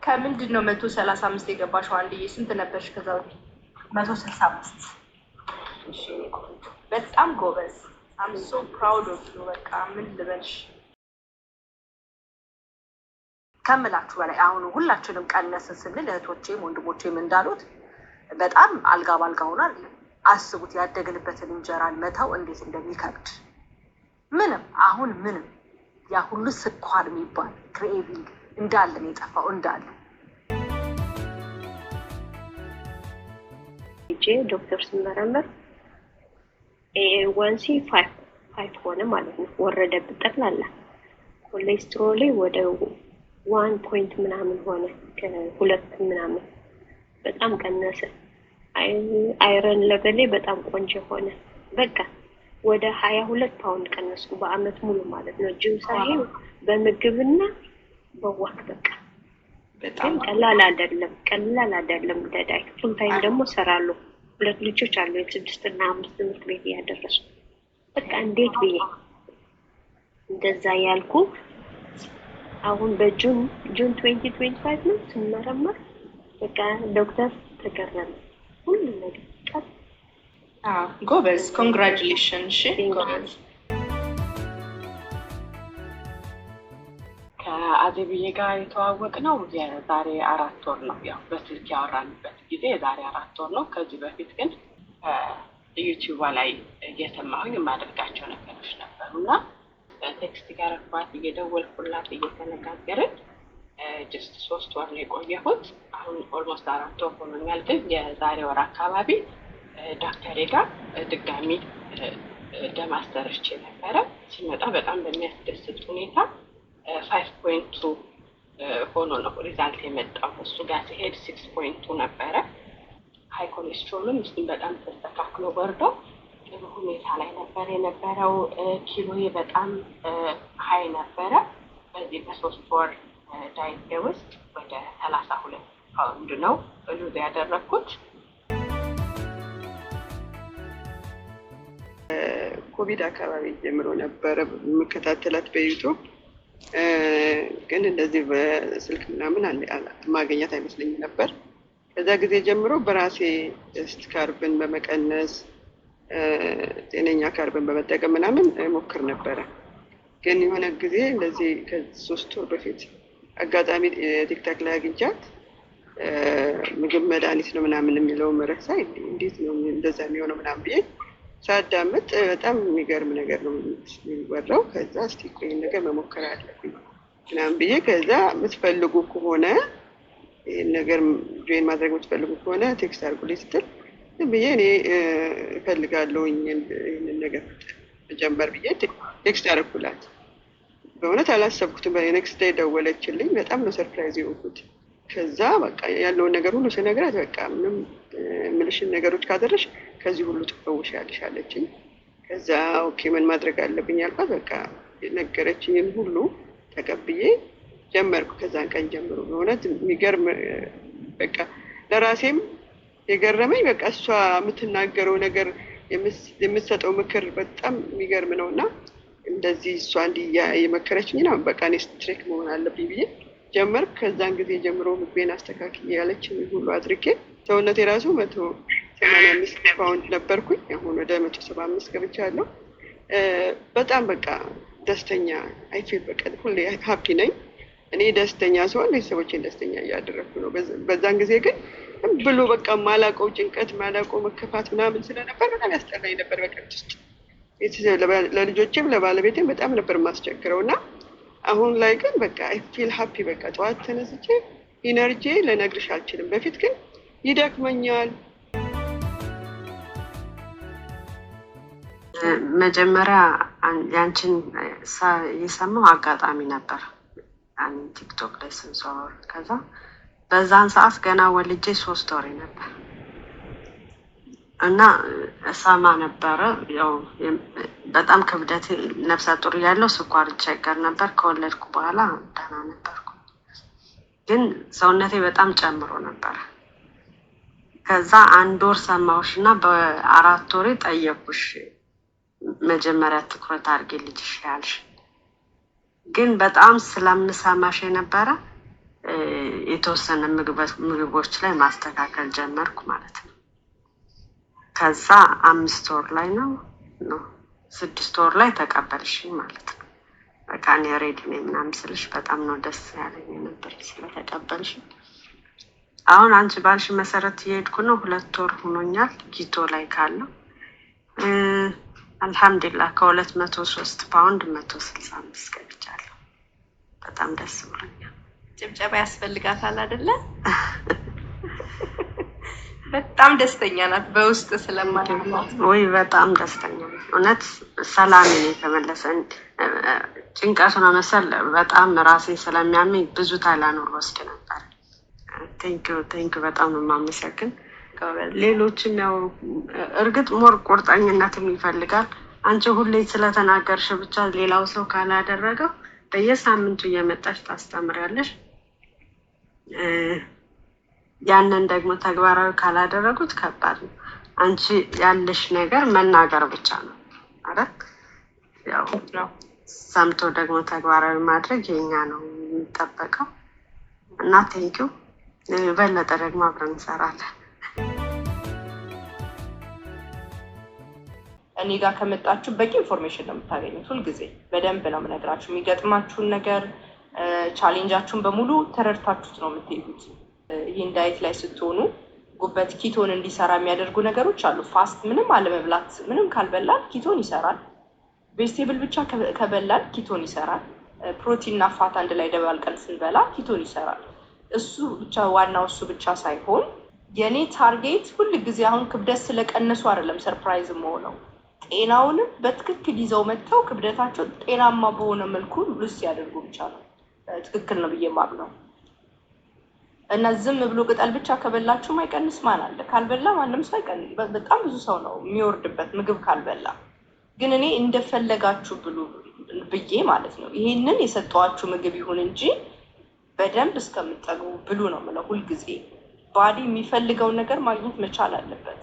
ከምንድን ነው 135 የገባሽው? አንድዬ ስንት ነበርሽ ከዛ በፊት? 165። እሺ በጣም ጎበዝ። አም ሶ ፕራውድ ኦፍ ዩ። በቃ ምን ልበልሽ ከምላችሁ በላይ አሁን ሁላችንም ቀነስን ስንል እህቶቼም ወንድሞቼም እንዳሉት በጣም አልጋ ባልጋ ሆኖ አይደለም። አስቡት ያደግንበትን እንጀራን መተው እንዴት እንደሚከብድ። ምንም አሁን ምንም ያ ሁሉ ስኳር የሚባል ክሬቪንግ እንዳለን የጠፋው እንዳለ ዶክተር ስመረመር ኤ1ሲ 5 ሆነ ማለት ነው። ወረደብኝ ጠቅላላ ኮሌስትሮሌ ወደ 1 ፖይንት ምናምን ሆነ ከሁለት ምናምን በጣም ቀነሰ። አይረን ለበሌ በጣም ቆንጆ ሆነ። በቃ ወደ 22 ፓውንድ ቀነስኩ በአመት ሙሉ ማለት ነው። ጂም ሳይሆን በምግብና በዋክ በቃ በጣም ቀላል አይደለም። ለዳይት ፉል ታይም ደግሞ ሰራለሁ። 2 ልጆች አሉ 6 እና 5 ትምህርት ቤት ያደረሱ። በቃ እንዴት ብዬ እንደዛ ያልኩ አሁን በጁን 2025 ነው ስመረመር በቃ ዶክተር ተገረመ ሁሉ ነገር ቀጥ ጎበዝ ኮንግራቹሌሽን። እሺ ጎበዝ። ከአዜብዬ ጋር የተዋወቅ ነው የዛሬ 4 ወር ነው። ያው በስልክ ያወራንበት ጊዜ የዛሬ 4 ወር ነው። ከዚህ በፊት ግን ዩቲዩብ ላይ እየሰማሁኝ የማደርጋቸው ነገሮች ነበሩና ቴክስት ጋርባት እየደወልኩላት እየተነጋገርን ጀስት 3 ወር ነው የቆየሁት። አሁን ኦልሞስት 4 ወር ሆኖኛል። ግን የዛሬ ወር አካባቢ ዶክተሬ ጋር ድጋሚ ደም አስደርቼ ነበረ። ሲመጣ በጣም በሚያስደስት ሁኔታ 5.2 ሆኖ ነው ሪዛልት የመጣው። እሱ ጋር ሲሄድ 6.2 ነበረ። ሃይ ኮሌስትሮልም እሱም በጣም ተስተካክሎ ወርዶ ጥሩ ሁኔታ ላይ ነበር የነበረው። ኪሎዬ በጣም ሀይ ነበረ። በዚህ በ3 ወር ዳይት ውስጥ ወደ 32 ፓውንድ ነው ሉዝ ያደረኩት። ኮቪድ አካባቢ ጀምሮ ነበረ የምከታተላት በዩቱብ። ግን እንደዚህ በስልክ ምናምን ማግኘት አይመስለኝም ነበር። ከዛ ጊዜ ጀምሮ በራሴ ቴስት ካርብን በመቀነስ ጤነኛ ካርብን በመጠቀም ምናምን ሞክር ነበረ። ግን የሆነ ጊዜ እንደዚህ ከ3 ወር በፊት አጋጣሚ ቲክታክ ላይ አግኝቻት ምግብ መድኃኒት ነው ምናምን የሚለው መረሳ እንዴት ነው እንደዛ የሚሆነው ምናምን ብዬ ሳዳምጥ በጣም የሚገርም ነገር ነው የሚወራው። ከዛ እስቲ ቆይ ነገር መሞከር አለብኝ ምናምን ብዬ ከዛ የምትፈልጉ ከሆነ ይሄን ነገር ጆይን ማድረግ የምትፈልጉ ከሆነ ቴክስት አድርጉልኝ ስትል ብዬ እኔ እፈልጋለሁ ይሄንን ነገር መጀመር ብዬ ቴክስት አደረኩላት። በእውነት አላሰብኩትም። በኔክስት ዴይ ደወለችልኝ። በጣም ነው ሰርፕራይዝ የሆንኩት። ከዛ በቃ ያለውን ነገር ሁሉ ስነግራት በቃ ምንም ምልሽን ነገሮች ካደረሽ ከዚህ ሁሉ ትፈውሻለሽ አለችኝ። ከዛ ኦኬ ምን ማድረግ አለብኝ አልኳት። በቃ ነገረችኝን ሁሉ ተቀብዬ ጀመርኩ። ከዛን ቀን ጀምሮ በእውነት የሚገርም በቃ ለራሴም የገረመኝ በቃ እሷ የምትናገረው ነገር የምትሰጠው ምክር በጣም የሚገርም ነውና እንደዚህ እሷ እንዲህ የመከረችኝ ነው በቃ እኔ ስትሬክ መሆን አለብኝ ብዬ ጀመርኩ። ከዛን ጊዜ ጀምሮ ምግቤን አስተካክዬ ያለችኝ ሁሉ አድርጌ ሰውነቴ ራሱ 185 ፓውንድ ነበርኩኝ። አሁን ወደ 175 ገብቻለሁ። በጣም በቃ ደስተኛ አይፊል በቃ ሁሌ ሃፒ ነኝ። እኔ ደስተኛ ስሆን ቤተሰቦቼን ደስተኛ እያደረኩ ነው። በዛን ጊዜ ግን ብሎ በቃ ማላውቀው ጭንቀት ማላውቀው መከፋት ምናምን ስለነበር በጣም ያስጠላኝ ነበር። በቃ ውስጥ ለልጆቼም ለባለቤቴም በጣም ነበር የማስቸግረውና አሁን ላይ ግን በቃ አይፊል ሃፒ በቃ ጠዋት ተነስቼ ኢነርጂ ልነግርሽ አልችልም። በፊት ግን ይደክመኛል። መጀመሪያ ያንቺን የሰማው አጋጣሚ ነበር ቲክቶክ ላይ ስንሰራ። ከዛ በዛን ሰዓት ገና ወልጄ 3 ወሬ ነበር እና እሰማ ነበረ። ያው በጣም ክብደት ነፍሰ ጡር ያለው ስኳር ይቸገር ነበር። ከወለድኩ በኋላ ደህና ነበርኩ፣ ግን ሰውነቴ በጣም ጨምሮ ነበር። ከዛ 1 ወር ሰማሁሽ እና በ4 ወሬ ጠየኩሽ መጀመሪያ ትኩረት አድርጌ ልጅሽ ያልሽ። ግን በጣም ስለምሰማሽ የነበረ የተወሰነ ምግቦች ላይ ማስተካከል ጀመርኩ ማለት ነው። ከዛ 5 ወር ላይ ነው 6 ወር ላይ ተቀበልሽኝ ማለት ነው። በቃ እኔ ሬዲ ነኝ ምናምን ስልሽ በጣም ነው ደስ ያለኝ ነበር ስለተቀበልሽ። አሁን አንቺ ባልሽ መሰረት እየሄድኩ ነው። 2 ወር ሆኖኛል ኪቶ ላይ ካለው አልሐምዱሊላህ ከ203 ፓውንድ 165 ገብቻለሁ። በጣም ደስ ብሎኛል። ጭብጨባ ያስፈልጋታል አይደለ? በጣም ደስተኛ ናት በውስጥ ስለማለት ወይ በጣም ደስተኛ ነኝ። እውነት ሰላም ነው የተመለሰ። ጭንቀት ነው መሰል በጣም ራሴ ስለሚያመኝ ብዙ ታላኖር ወስድ ነበር። ቴንክ በጣም ነው የማመሰግን። ሌሎችም ያው እርግጥ ሞር ቁርጠኝነትም ይፈልጋል። አንቺ ሁሌ ስለተናገርሽ ብቻ ሌላው ሰው ካላደረገው በየሳምንቱ እየመጣሽ ታስተምሪያለሽ። ያንን ደግሞ ተግባራዊ ካላደረጉት ከባድ ነው። አንቺ ያለሽ ነገር መናገር ብቻ ነው አይደል? ያው ሰምቶ ደግሞ ተግባራዊ ማድረግ የኛ ነው የሚጠበቀው እና ቴንኪው። በለጠ ደግሞ አብረን እንሰራለን። እኔ ጋር ከመጣችሁ በቂ ኢንፎርሜሽን ነው የምታገኙት። ሁልጊዜ በደንብ ነው የምነግራችሁ። የሚገጥማችሁን ነገር ቻሌንጃችሁን በሙሉ ተረድታችሁት ነው የምትሄዱት። ይህን ዳይት ላይ ስትሆኑ ጉበት ኪቶን እንዲሰራ የሚያደርጉ ነገሮች አሉ። ፋስት ምንም አለመብላት፣ ምንም ካልበላን ኪቶን ይሰራል። ቬጅቴብል ብቻ ከበላን ኪቶን ይሰራል። ፕሮቲን እና ፋት አንድ ላይ ደባልቀን ስንበላ ኪቶን ይሰራል። እሱ ብቻ ዋናው እሱ ብቻ ሳይሆን የኔ ታርጌት ሁልጊዜ አሁን ክብደት ስለቀነሱ አይደለም ሰርፕራይዝ መሆነው፣ ጤናውንም በትክክል ይዘው መጥተው ክብደታቸው ጤናማ በሆነ መልኩ ሉስ ያደርጉ ብቻ ነው ትክክል ነው ብዬ ማምነው። እና ዝም ብሎ ቅጠል ብቻ ከበላችሁ ማይቀንስ ማን አለ? ካልበላ ማንም ሰው አይቀንስ። በጣም ብዙ ሰው ነው የሚወርድበት ምግብ ካልበላ። ግን እኔ እንደፈለጋችሁ ብሉ ብዬ ማለት ነው። ይሄንን የሰጠዋችሁ ምግብ ይሁን እንጂ በደንብ እስከምጠግቡ ብሉ ነው የምለው። ሁልጊዜ ባዲ የሚፈልገውን ነገር ማግኘት መቻል አለበት።